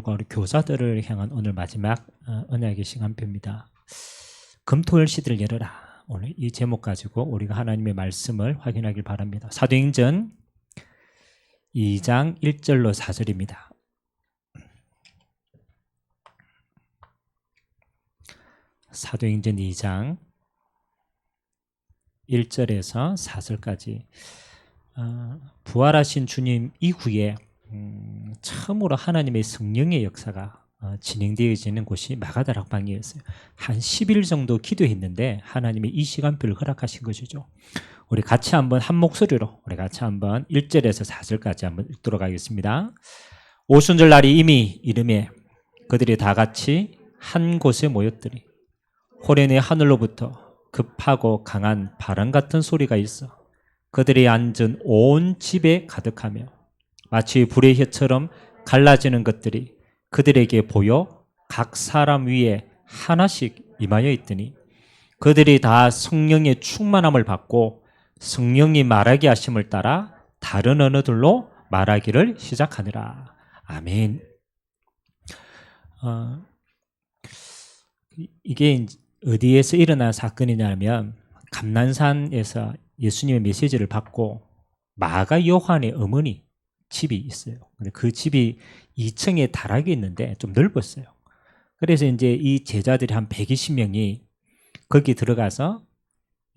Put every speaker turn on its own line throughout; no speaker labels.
부모님들과 우리 교사들을 향한 오늘 마지막 언약의 시간표입니다. 금토일 시대를 열어라. 오늘 이 제목 가지고 우리가 하나님의 말씀을 확인하길 바랍니다. 사도행전 2장 1절로 4절입니다. 사도행전 2장 1절에서 4절까지 부활하신 주님 이후에 처음으로 하나님의 성령의 역사가 진행되어지는 곳이 마가다 락방이었어요. 한 10일 정도 기도했는데 하나님이 이 시간표를 허락하신 것이죠. 우리 같이 한번 한 목소리로 우리 같이 한번 1절에서 4절까지 한번 읽도록 하겠습니다. 오순절 날이 이미 이름에 그들이 다 같이 한 곳에 모였더니 호련의 하늘로부터 급하고 강한 바람 같은 소리가 있어 그들이 앉은 온 집에 가득하며 마치 불의 혀처럼 갈라지는 것들이 그들에게 보여 각 사람 위에 하나씩 임하여 있더니 그들이 다 성령의 충만함을 받고 성령이 말하게 하심을 따라 다른 언어들로 말하기를 시작하니라. 아멘. 이게 어디에서 일어난 사건이냐면 감난산에서 예수님의 메시지를 받고 마가 요한의 어머니 집이 있어요. 근데 그 집이 2층에 다락이 있는데 좀 넓었어요. 그래서 이제 이 제자들이 한 120명이 거기 들어가서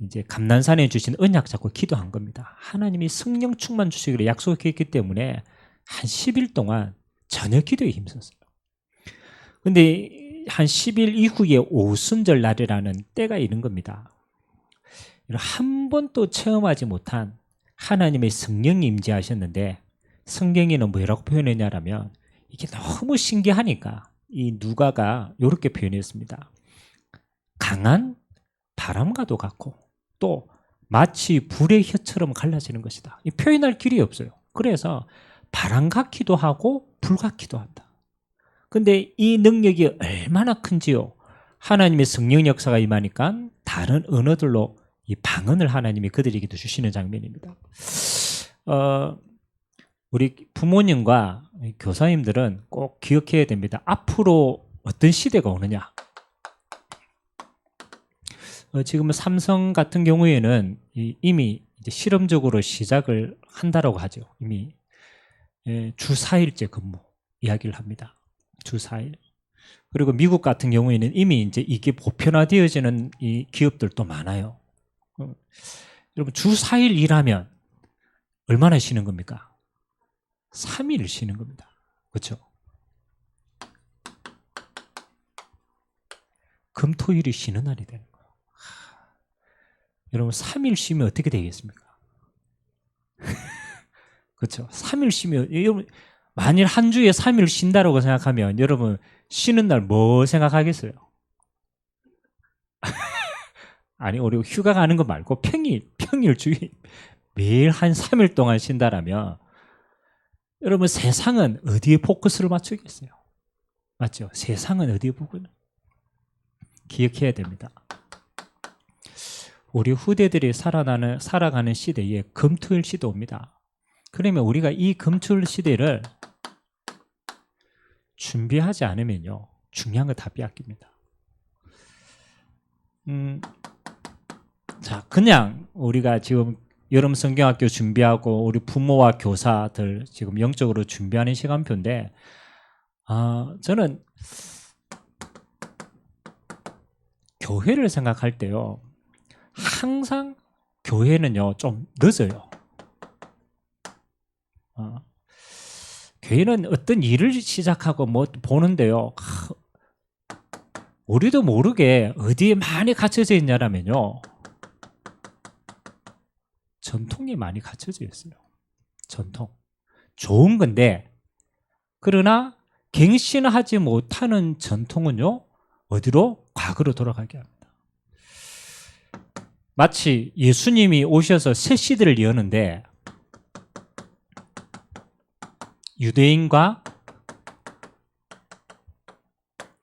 이제 감난산에 주신 언약 잡고 기도한 겁니다. 하나님이 성령 충만 주시기로 약속했기 때문에 한 10일 동안 전혀 기도에 힘썼어요. 근데 한 10일 이후에 오순절 날이라는 때가 있는 겁니다. 한 번도 체험하지 못한 하나님의 성령이 임재하셨는데 성경에는 뭐라고 표현했냐면 이게 너무 신기하니까 이 누가가 이렇게 표현했습니다. 강한 바람과도 같고 또 마치 불의 혀처럼 갈라지는 것이다. 이 표현할 길이 없어요. 그래서 바람 같기도 하고 불 같기도 한다. 근데 이 능력이 얼마나 큰지요. 하나님의 성령 역사가 임하니까 다른 언어들로 이 방언을 하나님이 그들에게도 주시는 장면입니다. 우리 부모님과 교사님들은 꼭 기억해야 됩니다. 앞으로 어떤 시대가 오느냐. 지금 삼성 같은 경우에는 이미 이제 실험적으로 시작을 한다라고 하죠. 이미 주 4일제 근무 이야기를 합니다. 주 4일. 그리고 미국 같은 경우에는 이미 이제 이게 보편화되어지는 이 기업들도 많아요. 여러분 주 4일 일하면 얼마나 쉬는 겁니까? 3일 쉬는 겁니다. 그렇죠? 금토일이 쉬는 날이 되는 거예요. 여러분 3일 쉬면 어떻게 되겠습니까? 그렇죠? 3일 쉬면 여러분 만일 한 주에 3일 쉰다라고 생각하면 여러분 쉬는 날 뭐 생각하겠어요? 아니 우리 휴가 가는 거 말고 평일 주일 매일 한 3일 동안 쉰다라면 여러분 세상은 어디에 포커스를 맞추겠어요? 맞죠? 세상은 어디에 포커스? 기억해야 됩니다. 우리 후대들이 살아가는 시대에 금토일 시대 옵니다. 그러면 우리가 이 금토일 시대를 준비하지 않으면요 중요한 거 다 빼앗깁니다. 자, 그냥 우리가 지금 여름 성경학교 준비하고 우리 부모와 교사들 지금 영적으로 준비하는 시간표인데 저는 교회를 생각할 때요 항상 교회는요 좀 늦어요. 교회는 어떤 일을 시작하고 뭐 보는데요 우리도 모르게 어디에 많이 갇혀져 있냐면요 전통이 많이 갇혀져 있어요. 전통. 좋은 건데 그러나 갱신하지 못하는 전통은요 어디로? 과거로 돌아가게 합니다. 마치 예수님이 오셔서 새 시대를 여는데 유대인과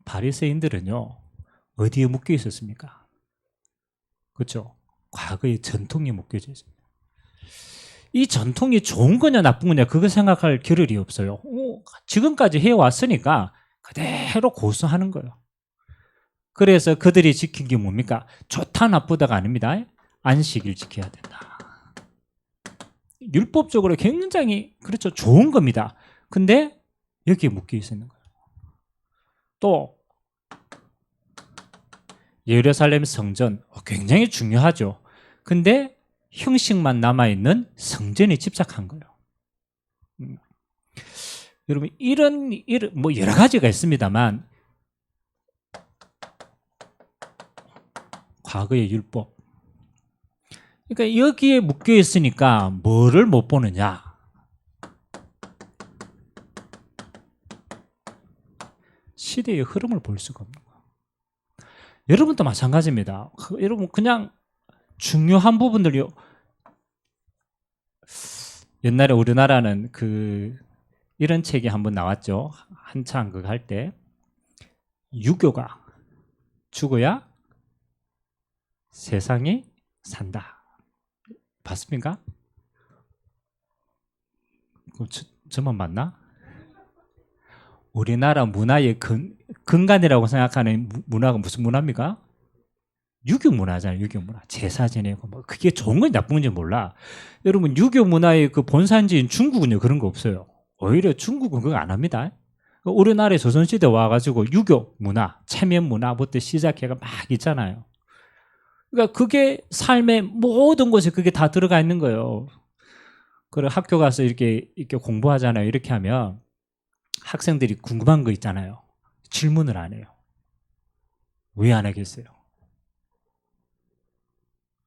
바리새인들은요 어디에 묶여 있었습니까? 그렇죠? 과거의 전통에 묶여져 있습니다. 이 전통이 좋은 거냐 나쁜 거냐 그거 생각할 겨를이 없어요. 지금까지 해왔으니까 그대로 고수하는 거예요. 그래서 그들이 지킨 게 뭡니까? 좋다 나쁘다가 아닙니다. 안식일 지켜야 된다. 율법적으로 굉장히 그렇죠. 좋은 겁니다. 근데 여기에 묶여 있는 거예요. 또 예루살렘 성전 굉장히 중요하죠. 근데 형식만 남아있는 성전에 집착한 거예요. 여러분 이런 뭐 여러 가지가 있습니다만 과거의 율법. 그러니까 여기에 묶여 있으니까 뭐를 못 보느냐? 시대의 흐름을 볼 수가 없는 거예요. 여러분도 마찬가지입니다. 여러분 그냥 중요한 부분들이 옛날에 우리나라는 이런 책이 한번 나왔죠. 한창 그거 할 때 유교가 죽어야 세상이 산다. 봤습니까? 저만 맞나? 우리나라 문화의 근간이라고 생각하는 문화가 무슨 문화입니까? 유교 문화잖아요. 유교 문화. 제사 지내고 뭐 그게 좋은 건지 나쁜 건지 몰라. 여러분 유교 문화의 그 본산지인 중국은요 그런 거 없어요. 오히려 중국은 그거 안 합니다. 우리나라에 조선시대 와가지고 유교 문화, 체면 문화부터 시작해가 막 있잖아요. 그러니까 그게 삶의 모든 곳에 그게 다 들어가 있는 거예요. 그래 학교 가서 이렇게 공부하잖아요. 이렇게 하면 학생들이 궁금한 거 있잖아요. 질문을 안 해요. 왜 안 하겠어요?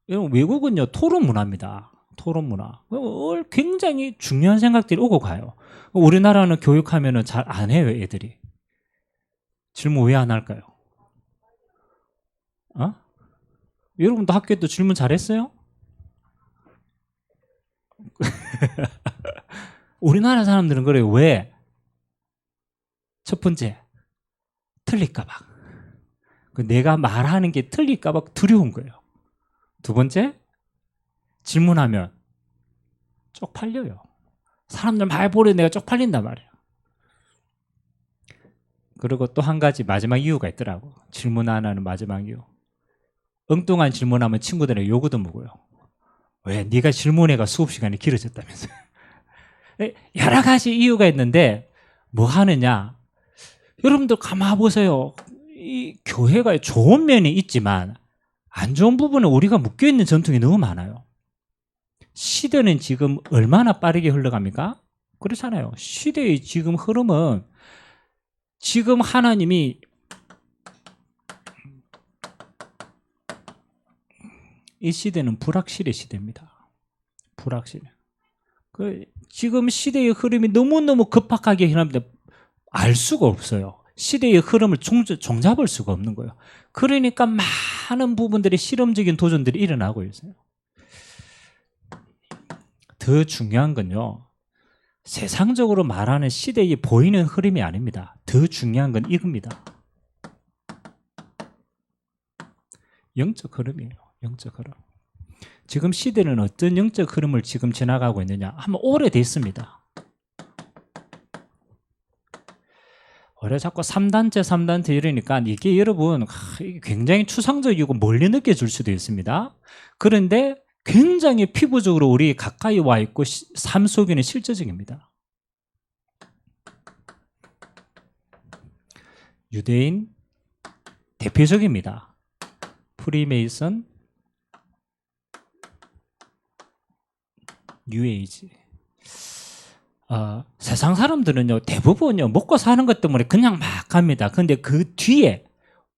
외국은요 토론 문화입니다. 토론 문화. 굉장히 중요한 생각들이 오고 가요. 우리나라는 교육하면은 잘 안 해요, 애들이. 질문 왜 안 할까요? 여러분도 학교에 또 질문 잘했어요? 우리나라 사람들은 그래요. 왜? 첫 번째, 틀릴까봐. 내가 말하는 게 틀릴까봐 두려운 거예요. 두 번째, 질문하면 쪽팔려요. 사람들 말 보려 내가 쪽팔린단 말이에요. 그리고 또 한 가지 마지막 이유가 있더라고. 질문 안 하는 마지막 이유. 엉뚱한 질문하면 친구들에게 요구도 먹어요. 왜? 네가 질문해가 수업 시간이 길어졌다면서. 여러 가지 이유가 있는데 뭐 하느냐? 여러분들 가만 보세요. 이 교회가 좋은 면이 있지만 안 좋은 부분에 우리가 묶여있는 전통이 너무 많아요. 시대는 지금 얼마나 빠르게 흘러갑니까? 그렇잖아요. 시대의 지금 흐름은 지금 하나님이 이 시대는 불확실의 시대입니다. 불확실. 지금 시대의 흐름이 너무너무 급박하게 흐릅니다. 알 수가 없어요. 시대의 흐름을 종잡을 수가 없는 거예요. 그러니까 많은 부분들이 실험적인 도전들이 일어나고 있어요. 더 중요한 건요. 세상적으로 말하는 시대에 보이는 흐름이 아닙니다. 더 중요한 건 이겁니다. 영적 흐름이에요. 영적 흐름. 지금 시대는 어떤 영적 흐름을 지금 지나가고 있느냐 하면 오래됐습니다. 원래 자꾸 3단체 이러니까 이게 여러분 이게 굉장히 추상적이고 멀리 느껴질 수도 있습니다. 그런데 굉장히 피부적으로 우리 가까이 와 있고 삶 속에는 실제적입니다. 유대인 대표적입니다. 프리메이슨, 뉴에이지. 세상 사람들은요 대부분요 먹고 사는 것 때문에 그냥 막 합니다. 그런데 그 뒤에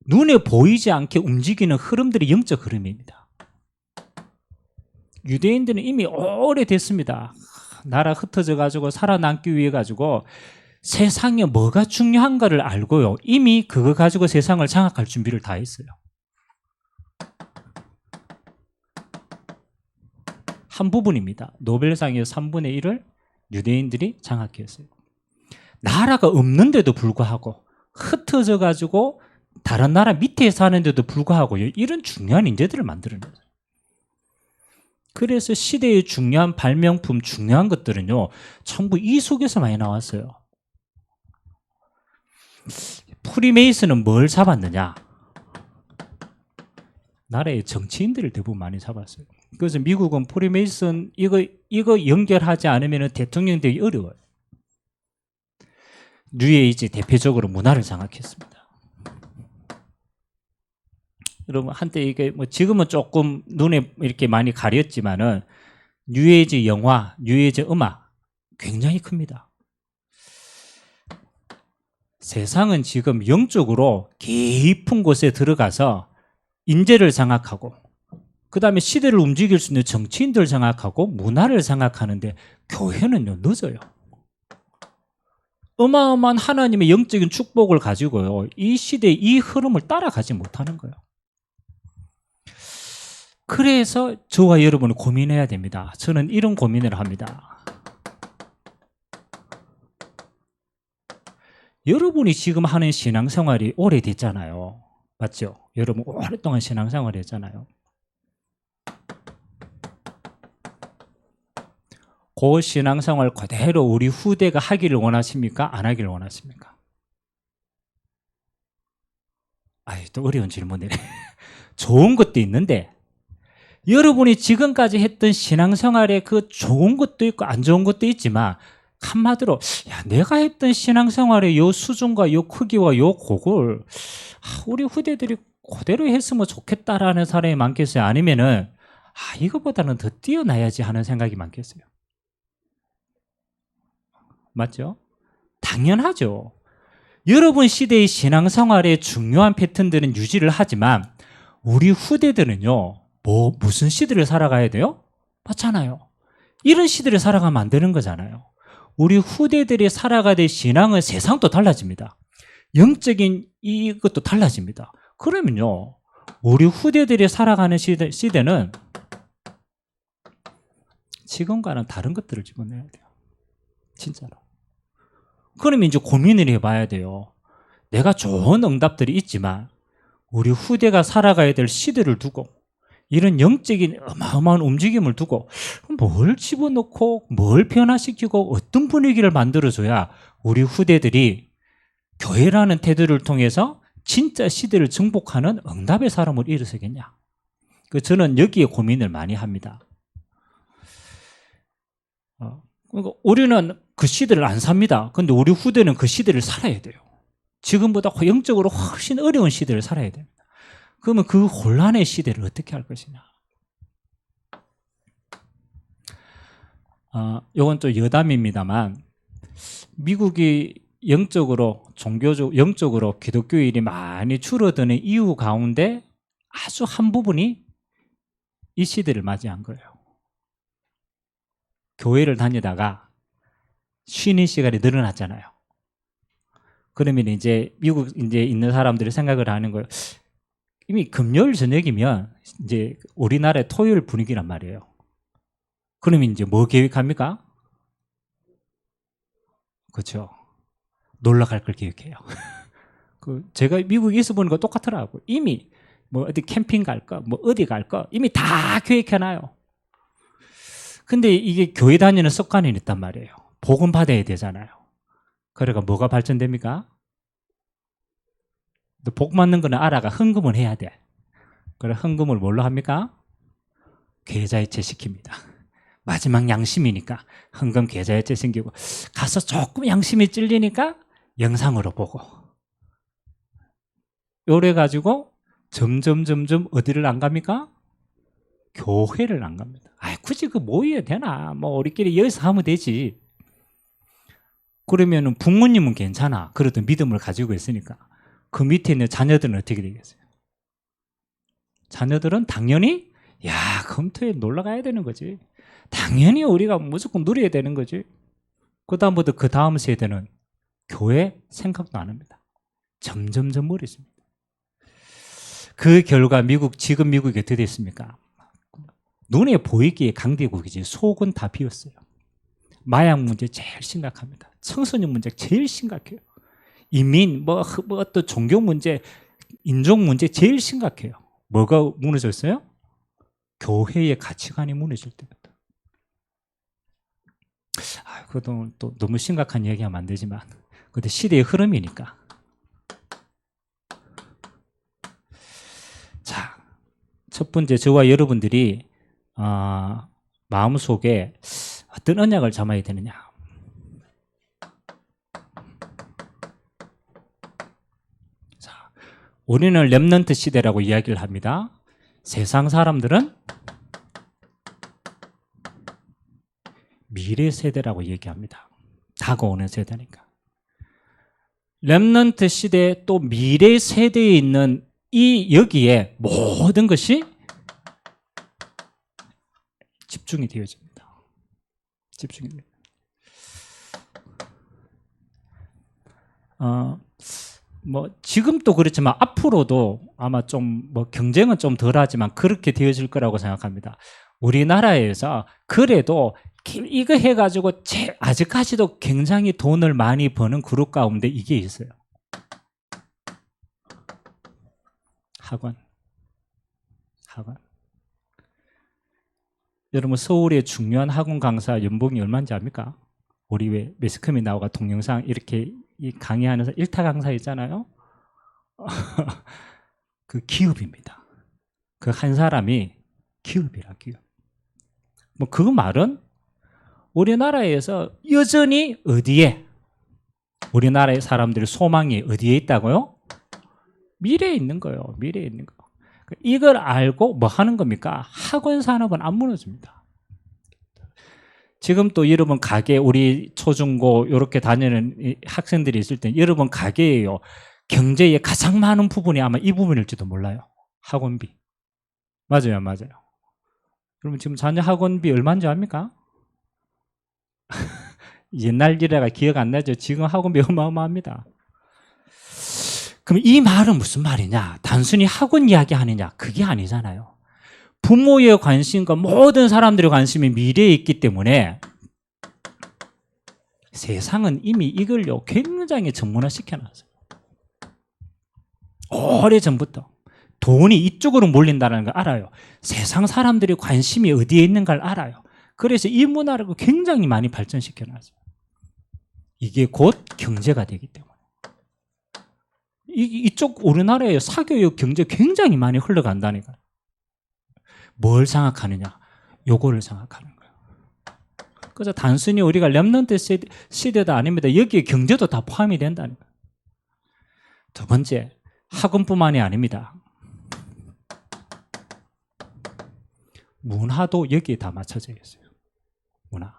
눈에 보이지 않게 움직이는 흐름들이 영적 흐름입니다. 유대인들은 이미 오래됐습니다. 나라 흩어져 가지고 살아남기 위해 가지고 세상에 뭐가 중요한가를 알고요. 이미 그거 가지고 세상을 장악할 준비를 다 했어요. 한 부분입니다. 노벨상의 3분의 1을 유대인들이 장악했어요. 나라가 없는데도 불구하고 흩어져 가지고 다른 나라 밑에 사는데도 불구하고 이런 중요한 인재들을 만들어내요. 그래서 시대의 중요한 발명품, 중요한 것들은요 전부 이 속에서 많이 나왔어요. 프리메이슨은 뭘 잡았느냐? 나라의 정치인들을 대부분 많이 잡았어요. 그래서 미국은 프리메이슨 이거 연결하지 않으면 대통령 되기 어려워요. 뉴에이지 대표적으로 문화를 장악했습니다. 여러분 한때 이게 뭐 지금은 조금 눈에 이렇게 많이 가렸지만은 뉴에이지 영화, 뉴에이지 음악 굉장히 큽니다. 세상은 지금 영적으로 깊은 곳에 들어가서 인재를 장악하고 그 다음에 시대를 움직일 수 있는 정치인들 장악하고 문화를 장악하는데 교회는요 늦어요. 어마어마한 하나님의 영적인 축복을 가지고요 이 시대의 이 흐름을 따라가지 못하는 거예요. 그래서 저와 여러분은 고민해야 됩니다. 저는 이런 고민을 합니다. 여러분이 지금 하는 신앙생활이 오래됐잖아요. 맞죠? 여러분 오랫동안 신앙생활을 했잖아요. 그 신앙생활 그대로 우리 후대가 하기를 원하십니까? 안 하기를 원하십니까? 또 어려운 질문이네. 좋은 것도 있는데 여러분이 지금까지 했던 신앙생활에 그 좋은 것도 있고 안 좋은 것도 있지만 한마디로 내가 했던 신앙생활의 요 수준과 요 크기와 요 곡을 우리 후대들이 그대로 했으면 좋겠다라는 사람이 많겠어요? 아니면은 이거보다는 더 뛰어나야지 하는 생각이 많겠어요? 맞죠? 당연하죠. 여러분 시대의 신앙생활의 중요한 패턴들은 유지를 하지만 우리 후대들은요 무슨 시대를 살아가야 돼요? 맞잖아요. 이런 시대를 살아가면 안 되는 거잖아요. 우리 후대들이 살아가야 될 신앙은 세상도 달라집니다. 영적인 이것도 달라집니다. 그러면요 우리 후대들이 살아가는 시대는 지금과는 다른 것들을 집어내야 돼요. 진짜로. 그러면 이제 고민을 해봐야 돼요. 내가 좋은 응답들이 있지만 우리 후대가 살아가야 될 시대를 두고 이런 영적인 어마어마한 움직임을 두고 뭘 집어넣고 뭘 변화시키고 어떤 분위기를 만들어줘야 우리 후대들이 교회라는 태도를 통해서 진짜 시대를 정복하는 응답의 사람을 일어서겠냐. 저는 여기에 고민을 많이 합니다. 그러니까 우리는 그 시대를 안 삽니다. 근데 우리 후대는 그 시대를 살아야 돼요. 지금보다 영적으로 훨씬 어려운 시대를 살아야 됩니다. 그러면 그 혼란의 시대를 어떻게 할 것이냐. 이건 좀 여담입니다만 미국이 영적으로 영적으로 기독교인이 많이 줄어드는 이유 가운데 아주 한 부분이 이 시대를 맞이한 거예요. 교회를 다니다가 쉬는 시간이 늘어났잖아요. 그러면 이제 미국 이제 있는 사람들이 생각을 하는 거예요. 이미 금요일 저녁이면 이제 우리나라의 토요일 분위기란 말이에요. 그러면 이제 뭐 계획합니까? 그렇죠. 놀러 갈 걸 계획해요. 제가 미국에 있어 보니까 똑같더라고요. 이미 뭐 어디 캠핑 갈까, 뭐 어디 갈까 이미 다 계획해놔요. 근데 이게 교회 다니는 습관이 있단 말이에요. 복음 받아야 되잖아요. 그러니까 뭐가 발전됩니까? 복 받는 거는 알아가 헌금을 해야 돼. 그래 헌금을 뭘로 합니까? 계좌이체 시킵니다. 마지막 양심이니까 헌금 계좌이체 생기고 가서 조금 양심이 찔리니까 영상으로 보고 요래 가지고 점점 어디를 안 갑니까? 교회를 안 갑니다. 굳이 그 모여야 되나? 뭐 우리끼리 여기서 하면 되지. 그러면은 부모님은 괜찮아. 그래도 믿음을 가지고 있으니까. 그 밑에 있는 자녀들은 어떻게 되겠어요? 자녀들은 당연히 검토에 놀러 가야 되는 거지. 당연히 우리가 무조건 누려야 되는 거지. 그다음부터 그 다음 세대는 교회 생각도 안 합니다. 점점 멀어집니다. 그 결과 지금 미국이 어떻게 됐습니까? 눈에 보이기에 강대국이지 속은 다 비었어요. 마약 문제 제일 심각합니다. 청소년 문제 제일 심각해요. 이민, 또 종교 문제, 인종 문제 제일 심각해요. 뭐가 무너졌어요? 교회의 가치관이 무너질 때부터. 그것도 또 너무 심각한 얘기하면 안 되지만, 근데 시대의 흐름이니까. 자, 첫 번째 저와 여러분들이 마음속에 어떤 언약을 잡아야 되느냐. 자, 우리는 렘넌트 시대라고 이야기를 합니다. 세상 사람들은 미래 세대라고 얘기합니다. 다가오는 세대니까. 렘넌트 시대 또 미래 세대에 있는 이 여기에 모든 것이 집중이 되어집니다. 집중이 됩니다. 뭐 지금도 그렇지만 앞으로도 아마 좀 뭐 경쟁은 좀 덜하지만 그렇게 되어질 거라고 생각합니다. 우리나라에서 그래도 이거 해가지고 아직까지도 굉장히 돈을 많이 버는 그룹 가운데 이게 있어요. 학원. 여러분 서울의 중요한 학원 강사 연봉이 얼마인지 압니까? 우리 왜 매스컴에 나오가 동영상 이렇게 강의하는 일타 강사 있잖아요. 그 기업입니다. 그 한 사람이 기업이라 기업. 뭐 그 말은 우리나라에서 여전히 어디에 우리나라의 사람들의 소망이 어디에 있다고요? 미래에 있는 거예요. 미래에 있는 거. 이걸 알고 뭐 하는 겁니까? 학원 산업은 안 무너집니다. 지금 또 여러분 가게 우리 초중고 이렇게 다니는 학생들이 있을 때 여러분 가게예요. 경제의 가장 많은 부분이 아마 이 부분일지도 몰라요. 학원비. 맞아요. 여러분 지금 자녀 학원비 얼마인지 압니까? 옛날 일이라 기억 안 나죠. 지금 학원비 어마어마합니다. 그럼 이 말은 무슨 말이냐? 단순히 학원 이야기 하느냐? 그게 아니잖아요. 부모의 관심과 모든 사람들의 관심이 미래에 있기 때문에 세상은 이미 이걸요 굉장히 전문화 시켜놨어요. 오래전부터 돈이 이쪽으로 몰린다는 걸 알아요. 세상 사람들의 관심이 어디에 있는 걸 알아요. 그래서 이 문화를 굉장히 많이 발전시켜놨어요. 이게 곧 경제가 되기 때문에. 이쪽 우리나라의 사교육 경제 굉장히 많이 흘러간다니까요. 뭘 생각하느냐? 요거를 생각하는 거예요. 그래서 단순히 우리가 렘넌트 시대도 아닙니다. 여기에 경제도 다 포함이 된다니까요. 두 번째, 학원뿐만이 아닙니다. 문화도 여기에 다 맞춰져 있어요. 문화.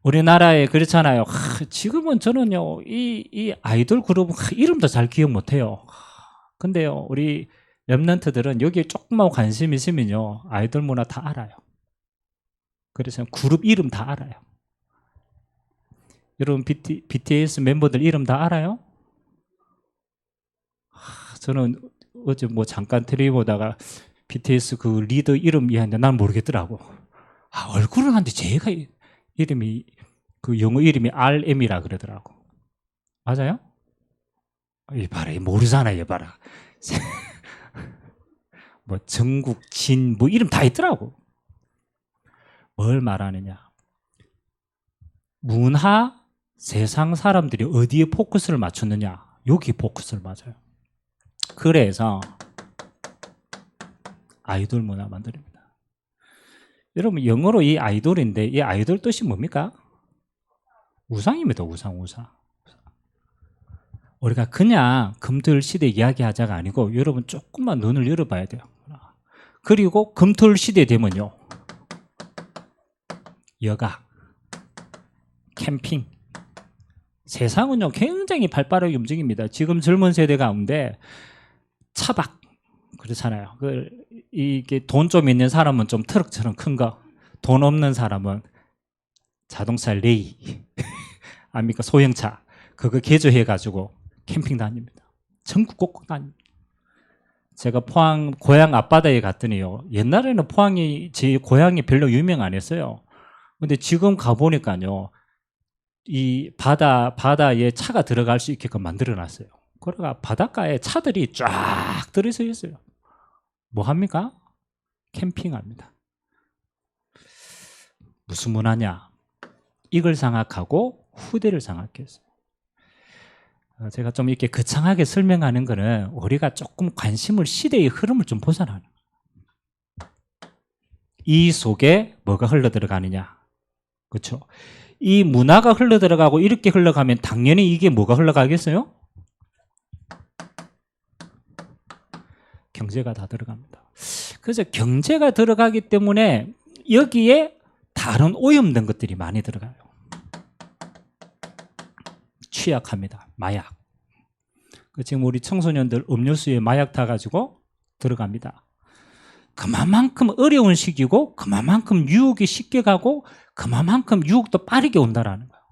우리나라에 그렇잖아요. 지금은 저는요, 이 아이돌 그룹 이름도 잘 기억 못해요. 근데요, 우리 렘넌트들은 여기에 조금만 관심 있으면요, 아이돌 문화 다 알아요. 그래서 그룹 이름 다 알아요. 여러분 BTS 멤버들 이름 다 알아요? 저는 어제 뭐 잠깐 텔레비 보다가 BTS 그 리더 이름 이야기하는데 난 모르겠더라고. 얼굴을 하는데 제가 이름이 그 영어 이름이 RM이라 그러더라고. 맞아요? 이 봐라, 모르잖아, 얘 봐라. 뭐 정국, 진, 뭐 이름 다 있더라고. 뭘 말하느냐? 문화, 세상 사람들이 어디에 포커스를 맞췄느냐? 여기 포커스를 맞아요. 그래서 아이돌 문화 만듭니다. 여러분 영어로 이 아이돌인데 이 아이돌 뜻이 뭡니까? 우상입니다. 우상. 우리가 그냥 금토일 시대 이야기하자가 아니고 여러분 조금만 눈을 열어봐야 돼요. 그리고 금토일 시대 되면요, 여가, 캠핑, 세상은요 굉장히 발빠르게 움직입니다. 지금 젊은 세대 가운데 차박 그렇잖아요. 이게 돈 좀 있는 사람은 좀 트럭처럼 큰 거, 돈 없는 사람은 자동차 레이 아닙니까? 소형차 그거 개조해가지고 캠핑 다닙니다. 전국 곳곳 다닙니다. 제가 포항 고향 앞바다에 갔더니요, 옛날에는 포항이 제 고향이 별로 유명 안 했어요. 근데 지금 가보니까요, 이 바다에 차가 들어갈 수 있게끔 만들어놨어요. 그러니까 바닷가에 차들이 쫙 들어서 있어요. 뭐 합니까? 캠핑합니다. 무슨 문화냐? 이걸 생각하고 후대를 생각했어요. 제가 좀 이렇게 거창하게 설명하는 거는 우리가 조금 관심을 시대의 흐름을 좀 벗어나는 거예요. 이 속에 뭐가 흘러들어가느냐. 그렇죠? 이 문화가 흘러들어가고 이렇게 흘러가면 당연히 이게 뭐가 흘러가겠어요? 경제가 다 들어갑니다. 그래서 경제가 들어가기 때문에 여기에 다른 오염된 것들이 많이 들어가요. 취약합니다. 마약. 지금 우리 청소년들 음료수에 마약 타가지고 들어갑니다. 그만큼 어려운 시기고 그만큼 유혹이 쉽게 가고 그만큼 유혹도 빠르게 온다라는 거예요.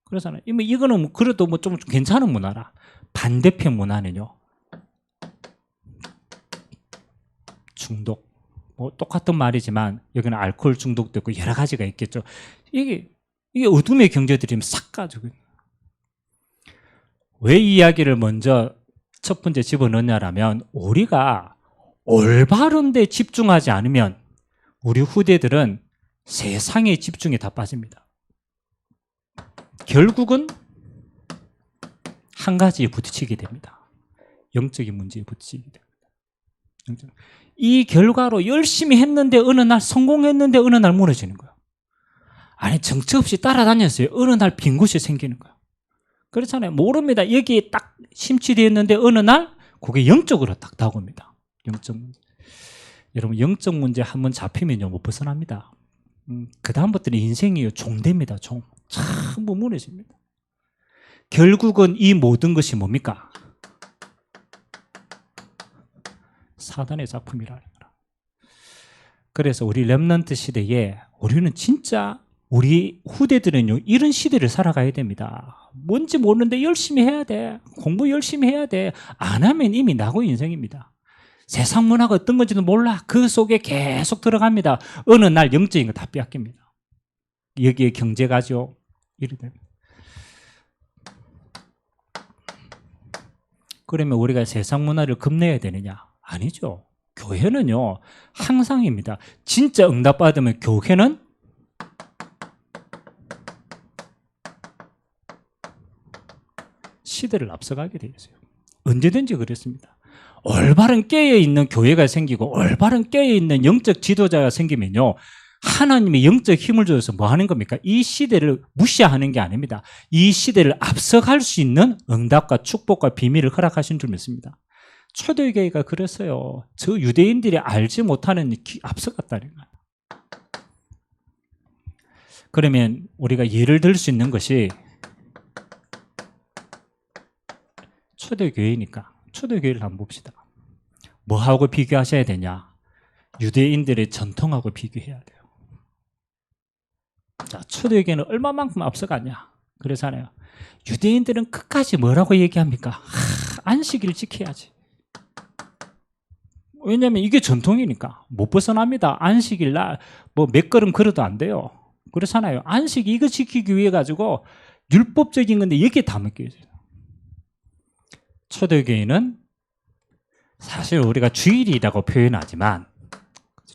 그래서 이거는 그래도 뭐 좀 괜찮은 문화라. 반대편 문화는요. 중독. 뭐 똑같은 말이지만 여기는 알코올 중독도 있고 여러 가지가 있겠죠. 이게 어둠의 경제들이면 싹 가지고. 왜 이 이야기를 먼저 첫 번째 집어넣냐라면 우리가 올바른 데 집중하지 않으면 우리 후대들은 세상의 집중에 다 빠집니다. 결국은 한 가지에 부딪히게 됩니다. 영적인 문제에 부딪히게 됩니다. 이 결과로 열심히 했는데 어느 날 성공했는데 어느 날 무너지는 거예요. 아니 정처 없이 따라다녔어요. 어느 날 빈 곳이 생기는 거예요. 그렇잖아요. 모릅니다. 여기에 딱 심취되어 있는데 어느 날 그게 영적으로 딱 다가옵니다. 영적 문제. 여러분 영적 문제 한번 잡히면요 못 벗어납니다. 그 다음부터는 인생이요 종됩니다. 종. 전부 무너집니다. 결국은 이 모든 것이 뭡니까? 사단의 작품이라는 거라. 그래서 우리 렘넌트 시대에 우리는 진짜 우리 후대들은요 이런 시대를 살아가야 됩니다. 뭔지 모르는데 열심히 해야 돼. 공부 열심히 해야 돼. 안 하면 이미 나고 인생입니다. 세상 문화가 어떤 건지도 몰라. 그 속에 계속 들어갑니다. 어느 날 영적인 거 다 빼앗깁니다. 여기에 경제가죠. 이래 됩니다. 그러면 우리가 세상 문화를 겁내야 되느냐? 아니죠. 교회는요 항상입니다. 진짜 응답받으면 교회는 시대를 앞서가게 되어 있어요. 언제든지 그랬습니다. 올바른 깨어있는 교회가 생기고 올바른 깨어있는 영적 지도자가 생기면요 하나님이 영적 힘을 줘서 뭐 하는 겁니까? 이 시대를 무시하는 게 아닙니다. 이 시대를 앞서갈 수 있는 응답과 축복과 비밀을 허락하신 줄 믿습니다. 초대교회가 그랬어요. 저 유대인들이 알지 못하는 앞서갔다는 거예요. 그러면 우리가 예를 들 수 있는 것이 초대교회니까 초대교회를 한번 봅시다. 뭐하고 비교하셔야 되냐? 유대인들의 전통하고 비교해야 돼요. 자, 초대교회는 얼마만큼 앞서갔냐? 그래서요. 유대인들은 끝까지 뭐라고 얘기합니까? 안식일 지켜야지. 왜냐하면 이게 전통이니까 못 벗어납니다. 안식일 날 뭐 몇 걸음 걸어도 안 돼요. 그렇잖아요. 안식 이거 지키기 위해 가지고 율법적인 건데 여기에 다 묶여 있어요. 초대교회는 사실 우리가 주일이라고 표현하지만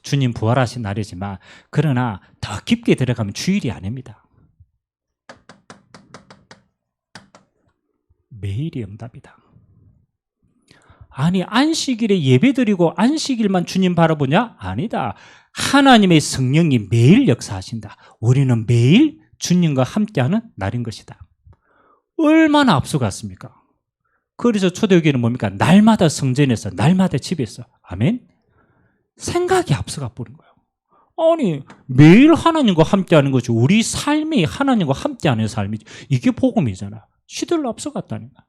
주님 부활하신 날이지만 그러나 더 깊게 들어가면 주일이 아닙니다. 매일이 응답이다. 아니 안식일에 예배드리고 안식일만 주님 바라보냐? 아니다. 하나님의 성령이 매일 역사하신다. 우리는 매일 주님과 함께하는 날인 것이다. 얼마나 앞서갔습니까? 그래서 초대교회는 뭡니까? 날마다 성전에서 날마다 집에서 아멘? 생각이 앞서가 버린 거예요. 아니 매일 하나님과 함께하는 거지 우리 삶이 하나님과 함께하는 삶이지 이게 복음이잖아. 시대를 앞서갔다는 거야.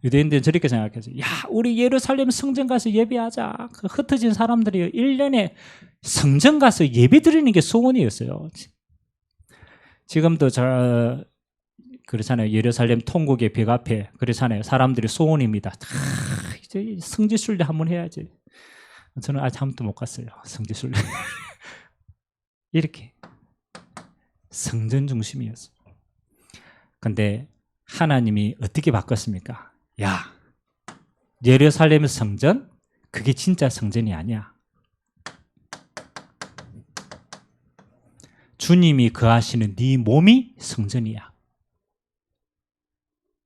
유대인들은 저렇게 생각해서 야 우리 예루살렘 성전 가서 예배하자. 그 흩어진 사람들이 1년에 성전 가서 예배 드리는 게 소원이었어요. 지금도 그렇잖아요. 예루살렘 통곡의 벽 앞에 그렇잖아요. 사람들이 소원입니다. 이제 성지순례 한번 해야지. 저는 아직 한 번도 못 갔어요. 성지순례. 이렇게 성전 중심이었어요. 근데 하나님이 어떻게 바꿨습니까? 야, 예루살렘 성전 그게 진짜 성전이 아니야. 주님이 거하시는 네 몸이 성전이야.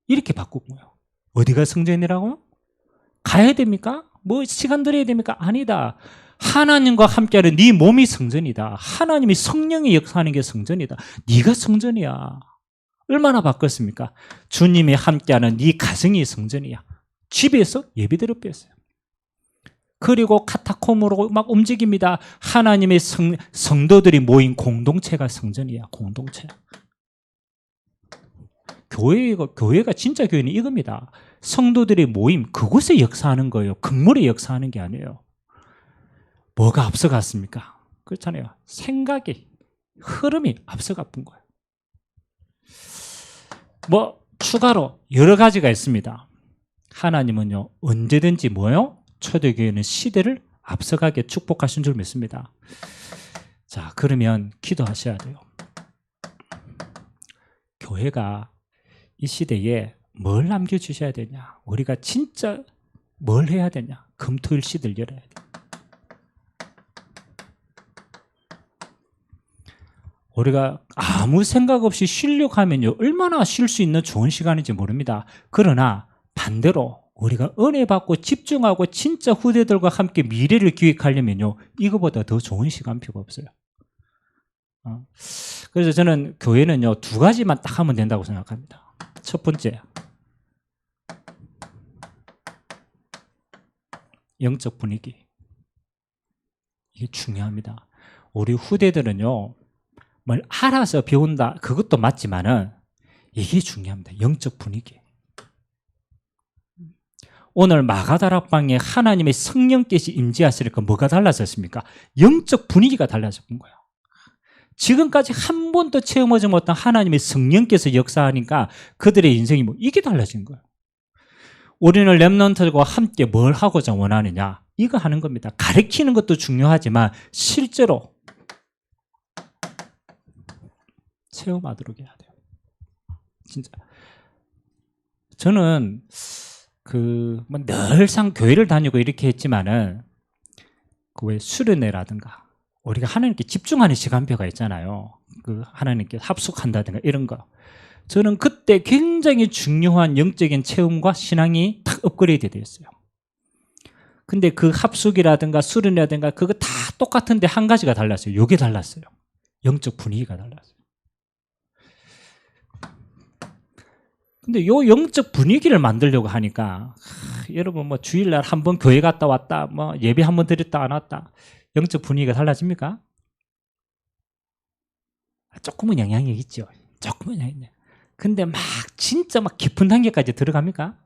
이렇게 바꾼 거예요. 어디가 성전이라고? 가야 됩니까? 뭐 시간 들여야 됩니까? 아니다. 하나님과 함께하는 네 몸이 성전이다. 하나님이 성령이 역사하는 게 성전이다. 네가 성전이야. 얼마나 바꿨습니까? 주님이 함께하는 네 가정이 성전이야. 집에서 예배드려 뺐어요. 그리고 카타콤으로 막 움직입니다. 하나님의 성도들이 모인 공동체가 성전이야. 공동체. 교회가 진짜 교회는 이겁니다. 성도들의 모임, 그곳에 역사하는 거예요. 건물에 역사하는 게 아니에요. 뭐가 앞서갔습니까? 그렇잖아요. 생각이, 흐름이 앞서갔던 거예요. 뭐 추가로 여러 가지가 있습니다. 하나님은요, 언제든지 뭐요? 초대교회는 시대를 앞서가게 축복하신 줄 믿습니다. 자, 그러면 기도하셔야 돼요. 교회가 이 시대에 뭘 남겨주셔야 되냐? 우리가 진짜 뭘 해야 되냐? 금토일 시대를 열어야 돼. 우리가 아무 생각 없이 쉬려고 하면요, 얼마나 쉴 수 있는 좋은 시간인지 모릅니다. 그러나 반대로 우리가 은혜 받고 집중하고 진짜 후대들과 함께 미래를 기획하려면요, 이거보다 더 좋은 시간 필요가 없어요. 그래서 저는 교회는요, 두 가지만 딱 하면 된다고 생각합니다. 첫 번째, 영적 분위기. 이게 중요합니다. 우리 후대들은요, 뭘 알아서 배운다, 그것도 맞지만은 이게 중요합니다. 영적 분위기. 오늘 마가다락방에 하나님의 성령께서 임재하시니까 뭐가 달라졌습니까? 영적 분위기가 달라졌던 거예요. 지금까지 한 번도 체험하지 못한 하나님의 성령께서 역사하니까 그들의 인생이 뭐 이게 달라진 거예요. 우리는 렘넌트들과 함께 뭘 하고자 원하느냐? 이거 하는 겁니다. 가르치는 것도 중요하지만 실제로 체험하도록 해야 돼요. 진짜. 저는 늘상 교회를 다니고 이렇게 했지만은 왜 수련회라든가 우리가 하나님께 집중하는 시간표가 있잖아요. 하나님께 합숙한다든가 이런 거. 저는 그때 굉장히 중요한 영적인 체험과 신앙이 딱 업그레이드 되었어요. 근데 그 합숙이라든가 수련회라든가 그거 다 똑같은데 한 가지가 달랐어요. 요게 달랐어요. 영적 분위기가 달랐어요. 근데 요 영적 분위기를 만들려고 하니까 여러분 뭐 주일날 한 번 교회 갔다 왔다, 뭐 예배 한 번 드렸다 안 왔다, 영적 분위기가 달라집니까? 조금은 영향이 있죠. 조금은 영향이 있네. 근데 막 진짜 막 깊은 단계까지 들어갑니까?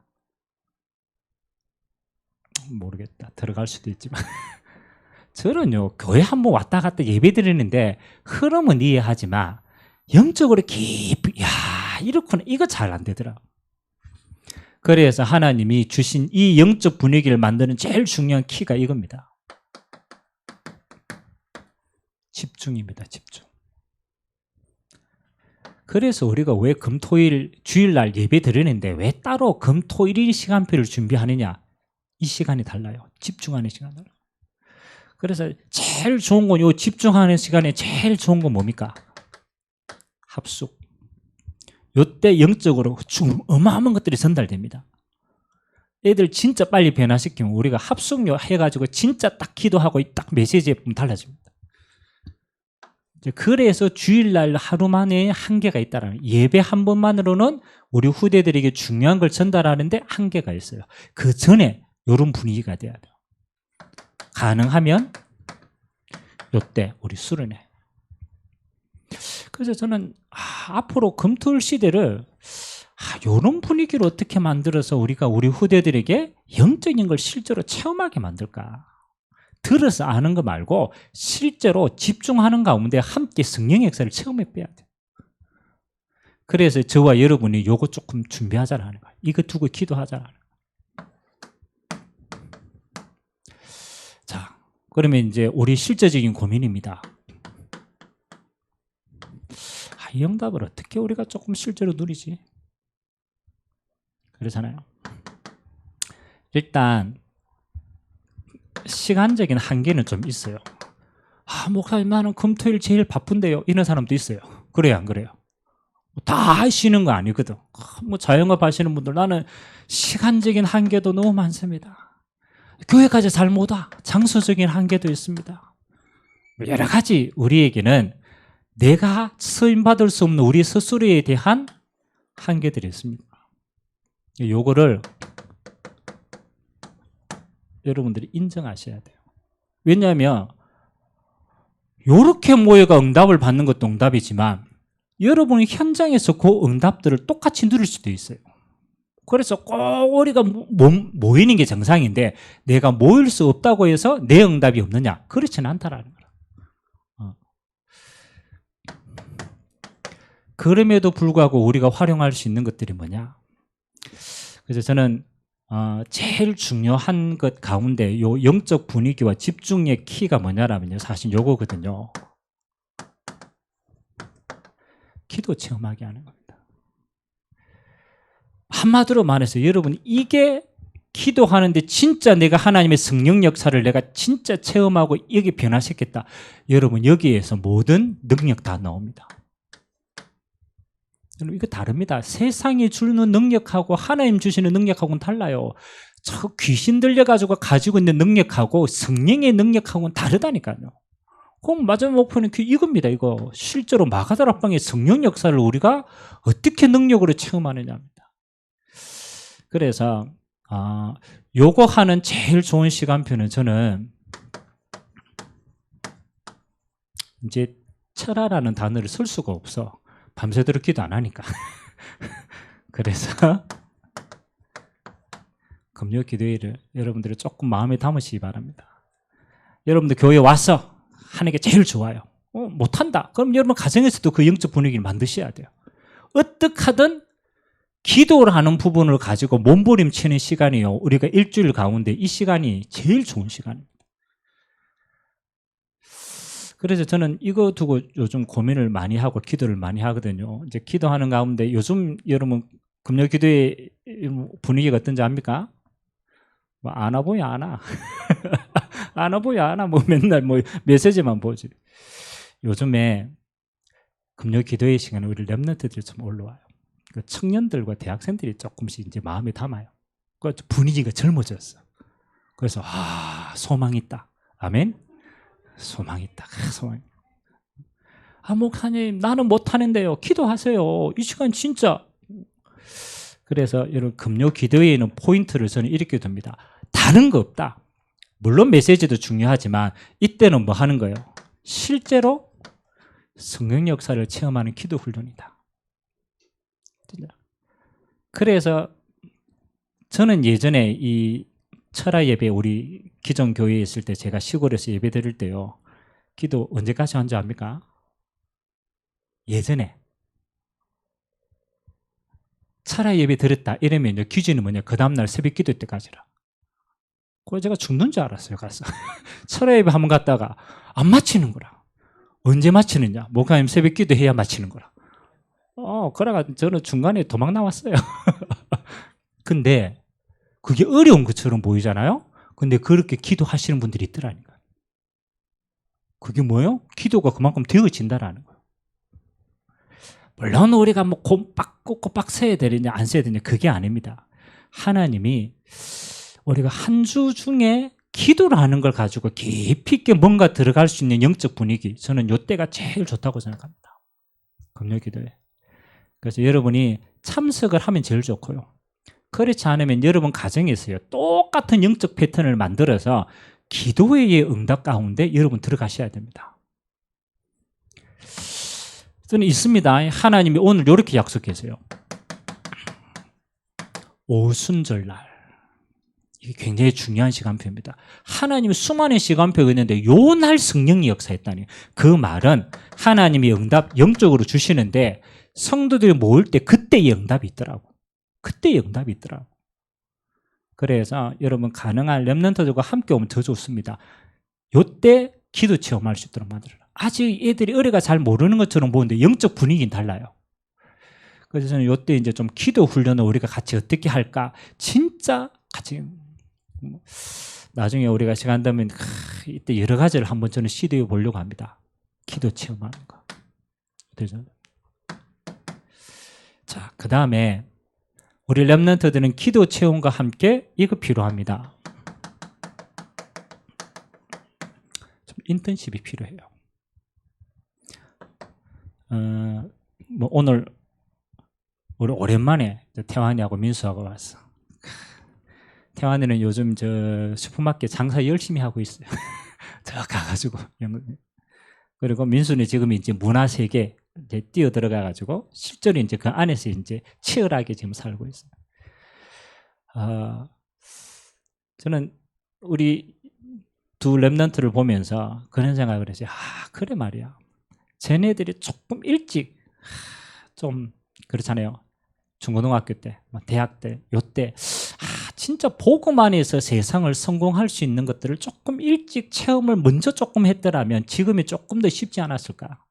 모르겠다. 들어갈 수도 있지만 저는요, 교회 한 번 왔다 갔다 예배 드리는데 흐름은 이해하지만 영적으로 깊이, 야, 이렇구나, 이거 잘 안 되더라. 그래서 하나님이 주신 이 영적 분위기를 만드는 제일 중요한 키가 이겁니다. 집중입니다. 집중. 그래서 우리가 왜 금토일 주일날 예배 드리는데 왜 따로 금토일인 시간표를 준비하느냐? 이 시간이 달라요. 집중하는 시간이 달라요. 그래서 제일 좋은 건 요 집중하는 시간에 제일 좋은 건 뭡니까? 합숙. 요때 영적으로 어마어마한 것들이 전달됩니다. 애들 진짜 빨리 변화시키면 우리가 합숙료 해가지고 진짜 딱 기도하고 딱 메시지에 보면 달라집니다. 그래서 주일날 하루 만에 한계가 있다라는, 예배 한 번만으로는 우리 후대들에게 중요한 걸 전달하는데 한계가 있어요. 그 전에 이런 분위기가 돼야 돼요. 가능하면 요때 우리 수련회. 그래서 저는 앞으로 금토일 시대를 이런 분위기를 어떻게 만들어서 우리가 우리 후대들에게 영적인 걸 실제로 체험하게 만들까? 들어서 아는 거 말고 실제로 집중하는 가운데 함께 성령의 역사를 체험해 빼야 돼요. 그래서 저와 여러분이 요거 조금 준비하자라는 거예요. 이거 두고 기도하자라는 거예요. 자, 그러면 이제 우리 실제적인 고민입니다. 이 응답을 어떻게 우리가 조금 실제로 누리지? 그렇잖아요. 일단 시간적인 한계는 좀 있어요. 목사님 나는 금토일 제일 바쁜데요. 이런 사람도 있어요. 그래요, 안 그래요? 다 하시는 거 아니거든. 자영업 하시는 분들 나는 시간적인 한계도 너무 많습니다. 교회까지 잘 못 와. 장소적인 한계도 있습니다. 여러 가지 우리에게는 내가 쓰임받을 수 없는 우리 스스로에 대한 한계들이 있습니다. 요거를 여러분들이 인정하셔야 돼요. 왜냐하면 요렇게 모여가 응답을 받는 것도 응답이지만 여러분이 현장에서 그 응답들을 똑같이 누릴 수도 있어요. 그래서 꼭 우리가 모이는 게 정상인데 내가 모일 수 없다고 해서 내 응답이 없느냐? 그렇지는 않다라는 거예요. 그럼에도 불구하고 우리가 활용할 수 있는 것들이 뭐냐? 그래서 저는 제일 중요한 것 가운데 요 영적 분위기와 집중의 키가 뭐냐라면요, 사실 요거거든요. 기도 체험하게 하는 겁니다. 한마디로 말해서 여러분 이게 기도하는데 진짜 내가 하나님의 성령 역사를 내가 진짜 체험하고 여기 변화시켰다. 여러분 여기에서 모든 능력 다 나옵니다. 여러분 이거 다릅니다. 세상이 주는 능력하고 하나님 주시는 능력하고는 달라요. 저 귀신 들려가지고 가지고 있는 능력하고 성령의 능력하고는 다르다니까요. 그럼 마지막 목표는 이겁니다. 이거 실제로 마가다락방의 성령 역사를 우리가 어떻게 능력으로 체험하느냐입니다. 그래서 요거 하는 제일 좋은 시간표는 저는 이제 철화라는 단어를 쓸 수가 없어. 밤새도록 기도 안 하니까. 그래서 금요 기도회를 여러분들이 조금 마음에 담으시기 바랍니다. 여러분들 교회 와서 하는 게 제일 좋아요. 못한다. 그럼 여러분 가정에서도 그 영적 분위기를 만드셔야 돼요. 어떻게 하든 기도를 하는 부분을 가지고 몸부림치는 시간이요. 우리가 일주일 가운데 이 시간이 제일 좋은 시간입니다. 그래서 저는 이거 두고 요즘 고민을 많이 하고 기도를 많이 하거든요. 이제 기도하는 가운데 요즘 여러분 금요 기도의 분위기가 어떤지 압니까? 안 와 보여 안 와. 안 와 보여 안 와. 맨날 메시지만 보지. 요즘에 금요 기도의 시간에 우리 렘넌트들이 좀 올라와요. 청년들과 대학생들이 조금씩 이제 마음에 담아요. 분위기가 젊어졌어. 그래서 소망 있다. 아멘. 소망 있다. 소망. 목사님 나는 못하는데요. 기도하세요. 이 시간 진짜. 그래서 여러분 금요 기도회에는 포인트를 저는 이렇게 둡니다. 다른 거 없다. 물론 메시지도 중요하지만 이때는 뭐 하는 거예요? 실제로 성령 역사를 체험하는 기도 훈련이다. 그래서 저는 예전에 이 철야 예배 우리 기존 교회에 있을 때 제가 시골에서 예배 드릴 때요. 기도 언제까지 한 줄 압니까? 예전에 철야 예배 드렸다 이러면 기준이 뭐냐? 그 다음날 새벽 기도 때까지라. 그래서 제가 죽는 줄 알았어요. 가서 철야 예배 한번 갔다가 안 마치는 거라. 언제 마치느냐? 목사님 새벽 기도 해야 마치는 거라. 그래가 저는 중간에 도망 나왔어요. 근데 그게 어려운 것처럼 보이잖아요. 근데 그렇게 기도하시는 분들이 있더라니까요. 그게 뭐예요? 기도가 그만큼 되어진다라는 거예요. 물론 우리가 꼬박 세야 되느냐 안 세야 되느냐 그게 아닙니다. 하나님이 우리가 한 주 중에 기도를 하는 걸 가지고 깊이 있게 뭔가 들어갈 수 있는 영적 분위기, 저는 이때가 제일 좋다고 생각합니다. 금요 기도회. 그래서 여러분이 참석을 하면 제일 좋고요. 그렇지 않으면 여러분 가정에서요 똑같은 영적 패턴을 만들어서 기도회의 응답 가운데 여러분 들어가셔야 됩니다. 저는 있습니다. 하나님이 오늘 이렇게 약속했어요. 오순절날. 이게 굉장히 중요한 시간표입니다. 하나님이 수많은 시간표가 있는데 요 날 성령이 역사했다니. 그 말은 하나님이 응답 영적으로 주시는데 성도들이 모일 때 그때의 응답이 있더라고. 그때의 응답이 있더라고. 그래서 여러분 가능한 렘넌트들과 함께 오면 더 좋습니다. 요때 기도 체험할 수 있도록 만들어라. 아직 애들이 어리가 잘 모르는 것처럼 보이는데 영적 분위기는 달라요. 그래서 저는 요때 이제 좀 기도 훈련을 우리가 같이 어떻게 할까? 진짜 같이 나중에 우리가 시간 되면 이때 여러 가지를 한번 저는 시도해 보려고 합니다. 기도 체험하는 거. 되죠? 자, 그 다음에 우리 렘넌트들은 기도 체험과 함께 이거 필요합니다. 좀 인턴십이 필요해요. 뭐 오늘 우리 오랜만에 태환이하고 민수하고 왔어. 태환이는 요즘 저 슈퍼마켓 장사 열심히 하고 있어요. 저 가가지고. 그리고 민수는 지금 이제 문화세계 이제 뛰어 들어가가지고 실제로 이제 그 안에서 이제 치열하게 지금 살고 있어요. 저는 우리 두 렘넌트를 보면서 그런 생각을 했어요. 그래 말이야. 쟤네들이 조금 일찍 좀 그렇잖아요. 중고등학교 때, 대학 때, 요때 진짜 보고만 해서 세상을 성공할 수 있는 것들을 조금 일찍 체험을 먼저 조금 했더라면 지금이 조금 더 쉽지 않았을까.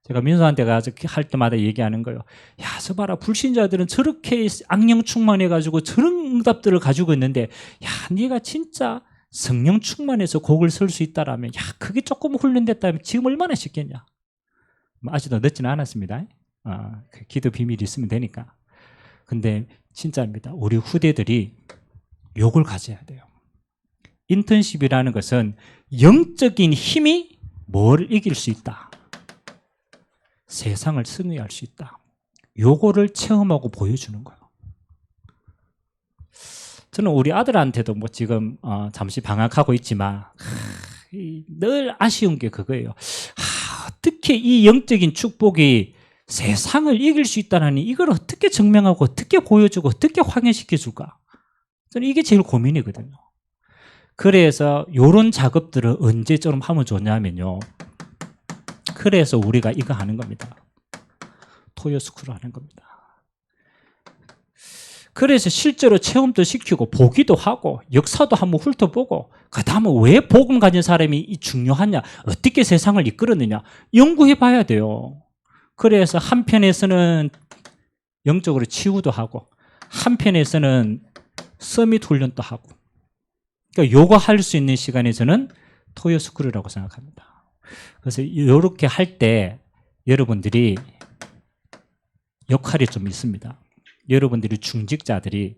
제가 민수한테 가서 할 때마다 얘기하는 거예요. 야, 저 봐라. 불신자들은 저렇게 악령 충만해가지고 저런 응답들을 가지고 있는데, 야, 네가 진짜 성령 충만해서 곡을 쓸 수 있다라면, 야, 그게 조금 훈련됐다면 지금 얼마나 쉽겠냐. 아직도 늦지는 않았습니다. 그 기도 비밀이 있으면 되니까. 근데 진짜입니다. 우리 후대들이 요걸 가져야 돼요. 인턴십이라는 것은 영적인 힘이 뭘 이길 수 있다. 세상을 승리할 수 있다. 요거를 체험하고 보여주는 거예요. 저는 우리 아들한테도 뭐 지금 잠시 방학하고 있지만 늘 아쉬운 게 그거예요. 어떻게 이 영적인 축복이 세상을 이길 수 있다니 이걸 어떻게 증명하고 어떻게 보여주고 어떻게 확인시켜 줄까? 저는 이게 제일 고민이거든요. 그래서 이런 작업들을 언제쯤 하면 좋냐면요. 그래서 우리가 이거 하는 겁니다. 토요스쿨을 하는 겁니다. 그래서 실제로 체험도 시키고 보기도 하고 역사도 한번 훑어보고 그 다음에 왜 복음 가진 사람이 중요하냐, 어떻게 세상을 이끌었느냐 연구해 봐야 돼요. 그래서 한편에서는 영적으로 치유도 하고 한편에서는 서밋 훈련도 하고, 그러니까 요거 할 수 있는 시간에 저는 토요스쿨이라고 생각합니다. 그래서 이렇게 할 때 여러분들이 역할이 좀 있습니다. 여러분들이 중직자들이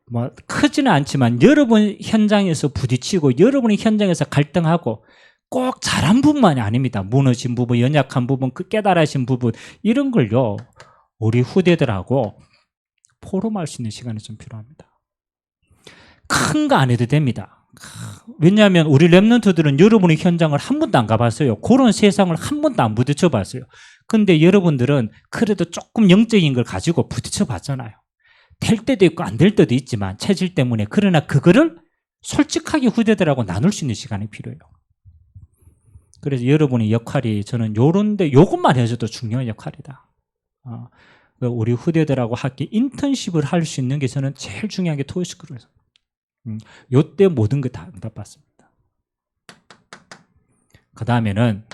뭐 크지는 않지만 여러분 현장에서 부딪히고 여러분이 현장에서 갈등하고 꼭 잘한 부분만이 아닙니다. 무너진 부분, 연약한 부분, 그 깨달으신 부분 이런 걸요 우리 후대들하고 포럼할 수 있는 시간이 좀 필요합니다. 큰 거 안 해도 됩니다. 왜냐하면 우리 렘넌트들은 여러분의 현장을 한 번도 안 가봤어요. 그런 세상을 한 번도 안 부딪혀 봤어요. 근데 여러분들은 그래도 조금 영적인 걸 가지고 부딪혀 봤잖아요. 될 때도 있고 안 될 때도 있지만 체질 때문에. 그러나 그거를 솔직하게 후대들하고 나눌 수 있는 시간이 필요해요. 그래서 여러분의 역할이 저는 요런데 요것만 해줘도 중요한 역할이다. 우리 후대들하고 함께 인턴십을 할 수 있는 게 저는 제일 중요한 게 토요스쿨에서. 요때 모든 거 다 응답받습니다. 그 다음에는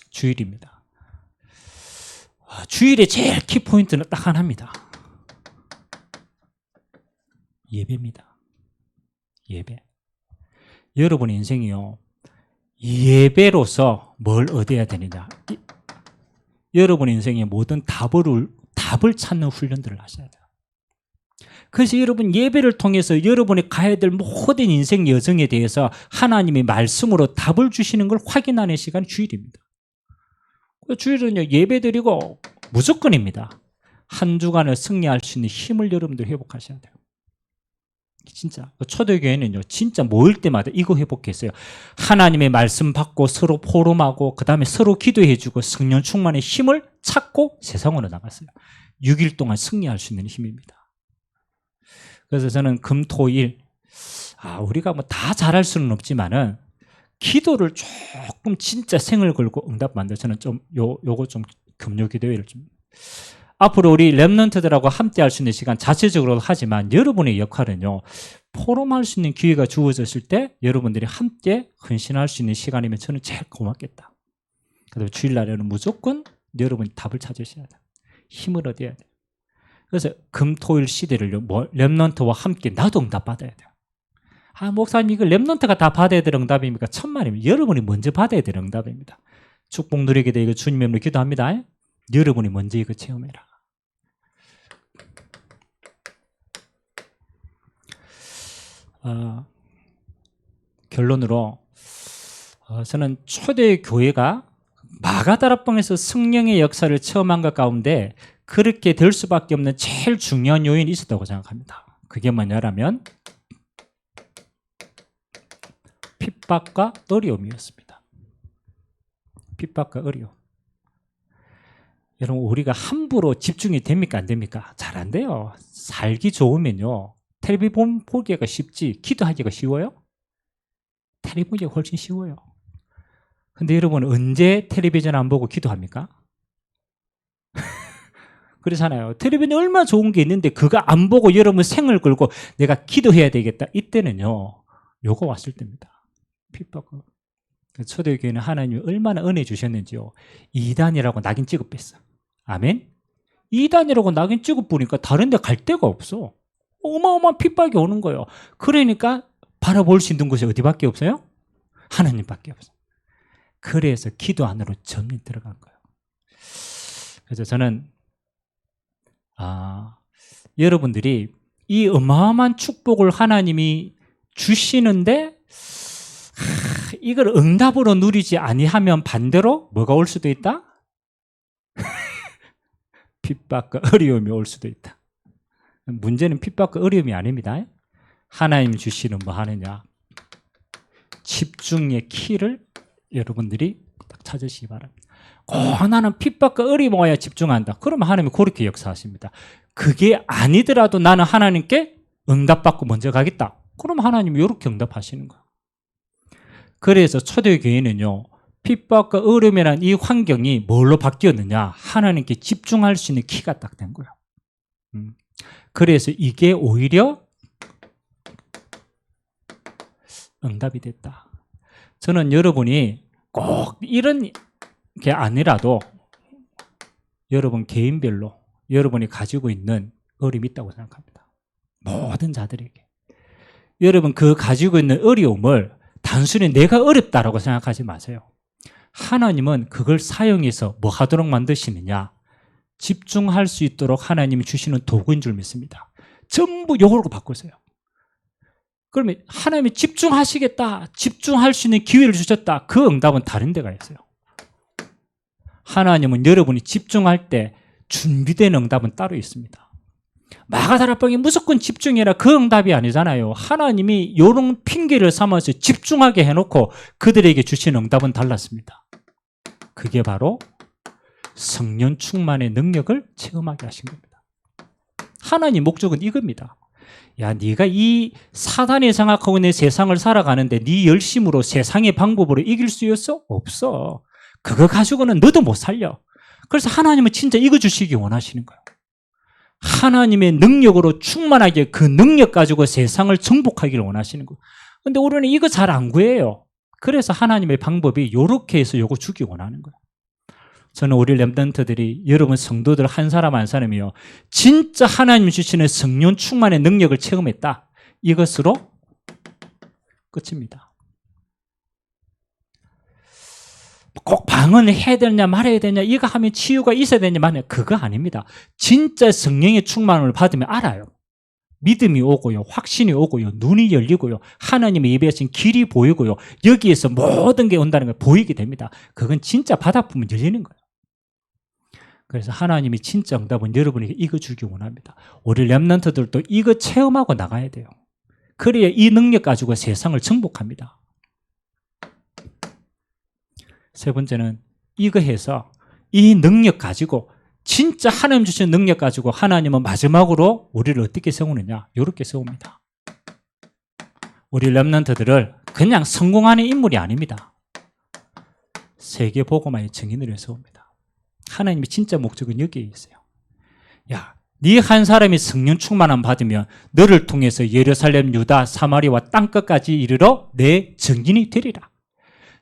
주일입니다. 주일의 제일 키포인트는 딱 하나입니다. 예배입니다. 예배. 여러분의 인생이요, 예배로서 뭘 얻어야 되느냐. 여러분의 인생의 모든 답을 찾는 훈련들을 하셔야 돼요. 그래서 여러분 예배를 통해서 여러분이 가야 될 모든 인생 여정에 대해서 하나님의 말씀으로 답을 주시는 걸 확인하는 시간이 주일입니다. 주일은요 예배드리고 무조건입니다. 한 주간을 승리할 수 있는 힘을 여러분들 회복하셔야 돼요. 진짜 초대교회는요 진짜 모일 때마다 이거 회복했어요. 하나님의 말씀 받고 서로 포럼하고 그 다음에 서로 기도해주고 성령 충만의 힘을 찾고 세상으로 나갔어요. 6일 동안 승리할 수 있는 힘입니다. 그래서 저는 금토일 우리가 뭐 다 잘할 수는 없지만은 기도를 조금 진짜 생을 걸고 응답 만들, 저는 좀 요거 좀 금요 기도회를 좀 앞으로 우리 렘넌트들하고 함께 할 수 있는 시간 자체적으로 하지만 여러분의 역할은요 포럼할 수 있는 기회가 주어졌을 때 여러분들이 함께 헌신할 수 있는 시간이면 저는 제일 고맙겠다. 그래서 주일날에는 무조건 여러분이 답을 찾으셔야 돼요. 힘을 얻어야 돼요. 그래서 금토일 시대를 렘넌트와 함께 나도 응답 받아야 돼요. 목사님 이거 렘넌트가 다 받아야 될 응답입니까? 천만입니다. 여러분이 먼저 받아야 될 응답입니다. 축복 누리게 되 이거 주님 이름으로 기도합니다. 여러분이 먼저 이거 체험해라. 결론으로 저는 초대 교회가 마가다락방에서 성령의 역사를 체험한 것 가운데 그렇게 될 수밖에 없는 제일 중요한 요인이 있었다고 생각합니다. 그게 뭐냐면 핍박과 어려움이었습니다. 핍박과 어려움. 여러분 우리가 함부로 집중이 됩니까? 안 됩니까? 잘 안 돼요. 살기 좋으면요. 텔레비전 보기가 쉽지 기도하기가 쉬워요? 텔레비전 보기가 훨씬 쉬워요. 근데 여러분 언제 텔레비전 안 보고 기도합니까? 그렇잖아요. 텔레비전에 얼마나 좋은 게 있는데 그거 안 보고 여러분 생을 걸고 내가 기도해야 되겠다. 이때는요. 요거 왔을 때입니다. 핍박은. 초대교회는 하나님이 얼마나 은혜 주셨는지요. 2단이라고 낙인 찍어 뺐어. 아멘? 2단이라고 낙인 찍어 보니까 다른 데 갈 데가 없어. 어마어마한 핍박이 오는 거예요. 그러니까 바라볼 수 있는 곳이 어디밖에 없어요? 하나님밖에 없어요. 그래서 기도 안으로 전면 들어간 거예요. 그래서 저는 여러분들이 이 어마어마한 축복을 하나님이 주시는데 이걸 응답으로 누리지 아니하면 반대로 뭐가 올 수도 있다? 핍박과 어려움이 올 수도 있다. 문제는 핍박과 어려움이 아닙니다. 하나님 주시는 뭐 하느냐? 집중의 키를 여러분들이 딱 찾으시기 바랍니다. 나는 핍박과 어려움이 와야 집중한다. 그러면 하나님이 그렇게 역사하십니다. 그게 아니더라도 나는 하나님께 응답받고 먼저 가겠다. 그럼 하나님이 이렇게 응답하시는 거예요. 그래서 초대교회는요. 핍박과 어려움이라는 이 환경이 뭘로 바뀌었느냐? 하나님께 집중할 수 있는 키가 딱 된 거예요. 그래서 이게 오히려 응답이 됐다. 저는 여러분이 꼭 이런 게 아니라도 여러분 개인별로 여러분이 가지고 있는 어려움이 있다고 생각합니다. 모든 자들에게. 여러분 그 가지고 있는 어려움을 단순히 내가 어렵다라고 생각하지 마세요. 하나님은 그걸 사용해서 뭐 하도록 만드시느냐? 집중할 수 있도록 하나님이 주시는 도구인 줄 믿습니다. 전부 이걸로 바꾸세요. 그러면 하나님이 집중하시겠다, 집중할 수 있는 기회를 주셨다. 그 응답은 다른 데가 있어요. 하나님은 여러분이 집중할 때 준비된 응답은 따로 있습니다. 마가다락방에 무조건 집중해라 그 응답이 아니잖아요. 하나님이 이런 핑계를 삼아서 집중하게 해놓고 그들에게 주신 응답은 달랐습니다. 그게 바로 성령 충만의 능력을 체험하게 하신 겁니다. 하나님 목적은 이겁니다. 야, 네가 이 사단이 장악하고 있는 세상을 살아가는데 네 열심으로 세상의 방법으로 이길 수 있어? 없어. 그거 가지고는 너도 못 살려. 그래서 하나님은 진짜 이거 주시기 원하시는 거예요. 하나님의 능력으로 충만하게 그 능력 가지고 세상을 정복하기를 원하시는 거예요. 그런데 우리는 이거 잘 안 구해요. 그래서 하나님의 방법이 이렇게 해서 이거 주기 원하는 거예요. 저는 우리 렘넌트들이 여러분 성도들 한 사람 한 사람이요. 진짜 하나님 주시는 성령 충만의 능력을 체험했다. 이것으로 끝입니다. 꼭 방언을 해야 되느냐 말아야 되느냐 이거 하면 치유가 있어야 되느냐 말아야 되느냐 그거 아닙니다. 진짜 성령의 충만을 받으면 알아요. 믿음이 오고요. 확신이 오고요. 눈이 열리고요. 하나님의 예배하신 길이 보이고요. 여기에서 모든 게 온다는 걸 보이게 됩니다. 그건 진짜 받아보면 열리는 거예요. 그래서 하나님이 진짜 응답은 여러분에게 이거 주기 원합니다. 우리 렘넌트들도 이거 체험하고 나가야 돼요. 그래야 이 능력 가지고 세상을 정복합니다. 세 번째는 이거 해서 이 능력 가지고 진짜 하나님 주신 능력 가지고 하나님은 마지막으로 우리를 어떻게 세우느냐 이렇게 세웁니다. 우리 렘넌트들을 그냥 성공하는 인물이 아닙니다. 세계복음화의 증인으로 세웁니다. 하나님의 진짜 목적은 여기에 있어요. 야, 네 한 사람이 성령 충만함 받으면 너를 통해서 예루살렘, 유다, 사마리아와 땅끝까지 이르러 내 증인이 되리라.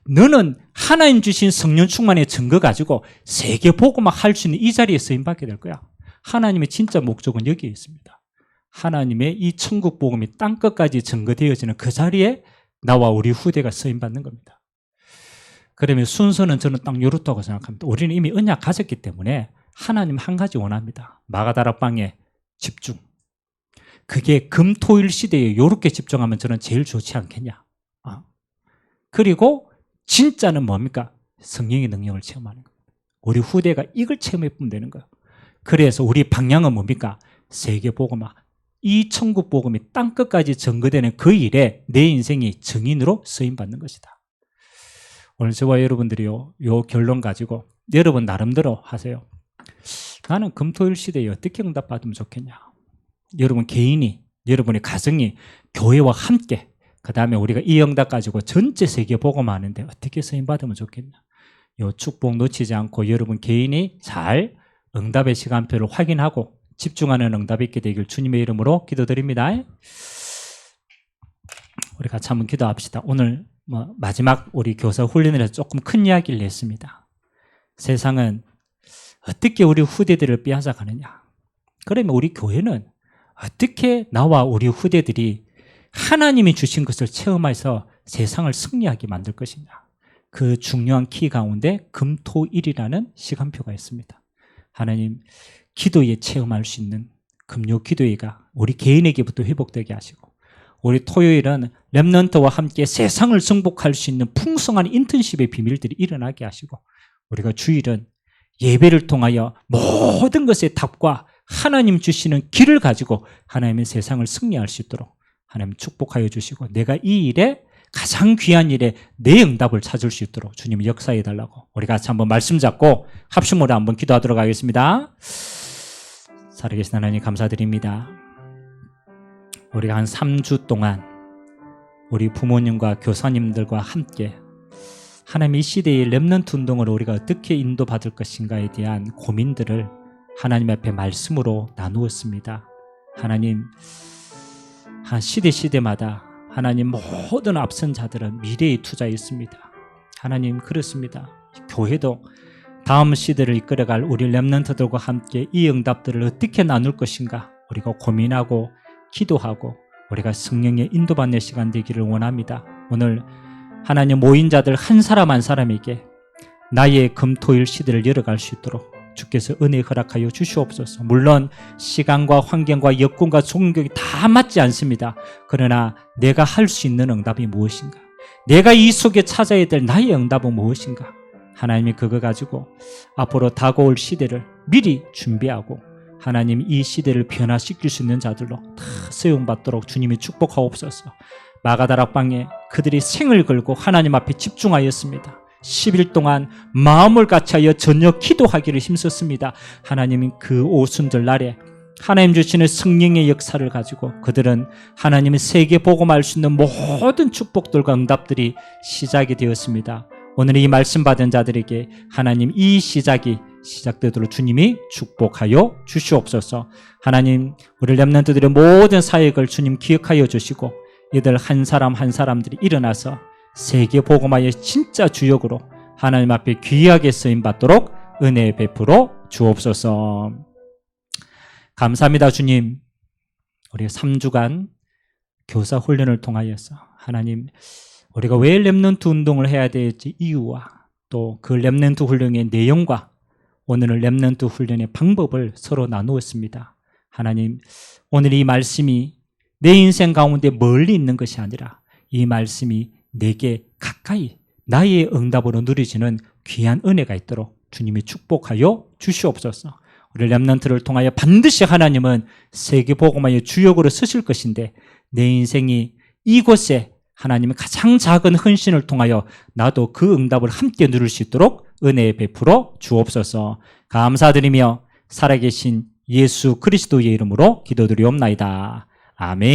너는 하나님 주신 성령 충만의 증거 가지고 세계 복음화 할 수 있는 이 자리에 쓰임받게 될 거야. 하나님의 진짜 목적은 여기에 있습니다. 하나님의 이 천국 복음이 땅끝까지 전거되어지는 그 자리에 나와 우리 후대가 쓰임받는 겁니다. 그러면 순서는 저는 딱 요렇다고 생각합니다. 우리는 이미 언약 가졌기 때문에 하나님 한 가지 원합니다. 마가다락방에 집중. 그게 금토일 시대에 요렇게 집중하면 저는 제일 좋지 않겠냐. 그리고 진짜는 뭡니까? 성령의 능력을 체험하는 겁니다. 우리 후대가 이걸 체험해 보면 되는 거예요. 그래서 우리 방향은 뭡니까? 세계복음화. 이 천국 복음이 땅끝까지 전거되는 그 일에 내 인생이 증인으로 쓰임받는 것이다. 오늘 저와 여러분들이요, 요 결론 가지고 여러분 나름대로 하세요. 나는 금토일 시대에 어떻게 응답받으면 좋겠냐. 여러분 개인이, 여러분의 가정이 교회와 함께, 그 다음에 우리가 이 응답 가지고 전체 세계 복음하는데 어떻게 쓰임받으면 좋겠냐. 요 축복 놓치지 않고 여러분 개인이 잘 응답의 시간표를 확인하고 집중하는 응답이 있게 되길 주님의 이름으로 기도드립니다. 우리 같이 한번 기도합시다. 오늘 마지막 우리 교사 훈련을 해서 조금 큰 이야기를 했습니다. 세상은 어떻게 우리 후대들을 빼앗아가느냐. 그러면 우리 교회는 어떻게 나와 우리 후대들이 하나님이 주신 것을 체험해서 세상을 승리하게 만들 것이냐. 그 중요한 키 가운데 금토일이라는 시간표가 있습니다. 하나님, 기도에 체험할 수 있는 금요 기도회가 우리 개인에게부터 회복되게 하시고, 우리 토요일은 렘넌트와 함께 세상을 승복할 수 있는 풍성한 인턴십의 비밀들이 일어나게 하시고, 우리가 주일은 예배를 통하여 모든 것의 답과 하나님 주시는 길을 가지고 하나님의 세상을 승리할 수 있도록 하나님 축복하여 주시고, 내가 이 일에 가장 귀한 일에 내 응답을 찾을 수 있도록 주님이 역사해 달라고 우리 같이 한번 말씀 잡고 합심으로 한번 기도하도록 하겠습니다. 살아계신 하나님 감사드립니다. 우리가 한 3주 동안 우리 부모님과 교사님들과 함께 하나님 이 시대의 렘넌트 운동을 우리가 어떻게 인도받을 것인가에 대한 고민들을 하나님 앞에 말씀으로 나누었습니다. 하나님, 시대마다 하나님 모든 앞선 자들은 미래에 투자해 있습니다. 하나님 그렇습니다. 교회도 다음 시대를 이끌어갈 우리 렘넌트들과 함께 이 응답들을 어떻게 나눌 것인가 우리가 고민하고 기도하고 우리가 성령의 인도받는 시간 되기를 원합니다. 오늘 하나님 모인 자들 한 사람 한 사람에게 나의 금토일 시대를 열어갈 수 있도록 주께서 은혜 허락하여 주시옵소서. 물론 시간과 환경과 여건과 종교가 다 맞지 않습니다. 그러나 내가 할 수 있는 응답이 무엇인가? 내가 이 속에 찾아야 될 나의 응답은 무엇인가? 하나님이 그거 가지고 앞으로 다가올 시대를 미리 준비하고 하나님 이 시대를 변화시킬 수 있는 자들로 다 사용받도록 주님이 축복하옵소서. 마가다락방에 그들이 생을 걸고 하나님 앞에 집중하였습니다. 10일 동안 마음을 같이하여 저녁 기도하기를 힘썼습니다. 하나님이 그 오순절 날에 하나님 주시는 성령의 역사를 가지고 그들은 하나님의 세계 복음할 수 있는 모든 축복들과 응답들이 시작이 되었습니다. 오늘 이 말씀 받은 자들에게 하나님 이 시작이 시작되도록 주님이 축복하여 주시옵소서. 하나님 우리 렘넌트들의 모든 사역을 주님 기억하여 주시고 이들 한 사람 한 사람들이 일어나서 세계 복음화의 진짜 주역으로 하나님 앞에 귀하게 쓰임받도록 은혜 베풀어 주옵소서. 감사합니다. 주님, 우리 3주간 교사 훈련을 통하여서 하나님 우리가 왜 렘넌트 운동을 해야 될지 이유와 또 그 렘넌트 훈련의 내용과 오늘은 렘넌트 훈련의 방법을 서로 나누었습니다. 하나님 오늘 이 말씀이 내 인생 가운데 멀리 있는 것이 아니라 이 말씀이 내게 가까이 나의 응답으로 누려지는 귀한 은혜가 있도록 주님이 축복하여 주시옵소서. 우리 렘넌트를 통하여 반드시 하나님은 세계 복음화의 주역으로 쓰실 것인데 내 인생이 이곳에 하나님의 가장 작은 헌신을 통하여 나도 그 응답을 함께 누릴 수 있도록 은혜 베풀어 주옵소서. 감사드리며 살아계신 예수 그리스도의 이름으로 기도드리옵나이다. 아멘.